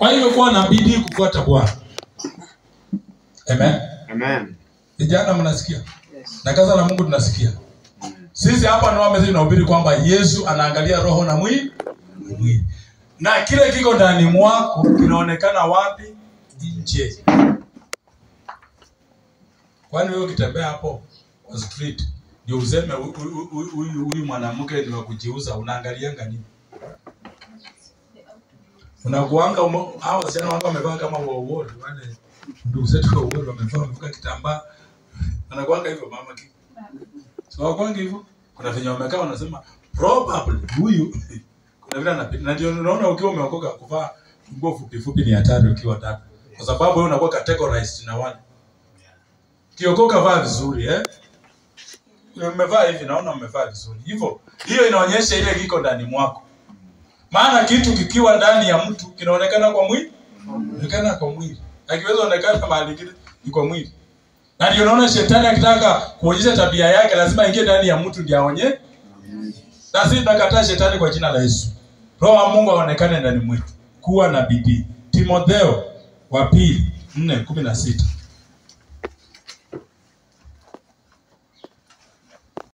Kwa hiyo kuwa na bidii kufuata Bwana. Amen. Amen. Vijana mnasikia? Yes. Na kaza na Mungu tunasikia. Sisi hapa ndio wamezi tunahubiri kwamba Yesu anaangalia roho na mwili. Na kile kiko ndani mwako kinaonekana wapi? Nje. Kwani wewe ukitembea hapo kwa street ndio useme huyu mwanamke ni wa kujiuza, unaangalianga nini? Unakuanga hao wasichana wangu wamevaa kama wao wale ndugu zetu wao wamevaa kitambaa. Anakuanga hivyo mama ki. So wakuanga hivyo. Kuna venye wamekaa wanasema probably huyu kuna vile anapita. Na ndio unaona ukiwa umeokoka kuvaa nguo fupi ni hatari ukiwa dada. Kwa sababu wewe unakuwa categorized na wale. Kiokoka vaa vizuri Umevaa hivi naona umevaa vizuri. Hivyo hiyo inaonyesha ile kiko ndani mwako. Maana kitu kikiwa ndani ya mtu kinaonekana kwa mwili, inaonekana kwa mwili. Hakiwezi onekana mahali kingine ni kwa mwili. Na ndio unaona shetani akitaka kuonyesha tabia yake lazima ingie ndani ya mtu ndio aonye. Na sisi tunakataa shetani kwa jina la Yesu. Roho wa Mungu aonekane ndani mwetu. Kuwa na bidii. Timotheo wa 2:4-16.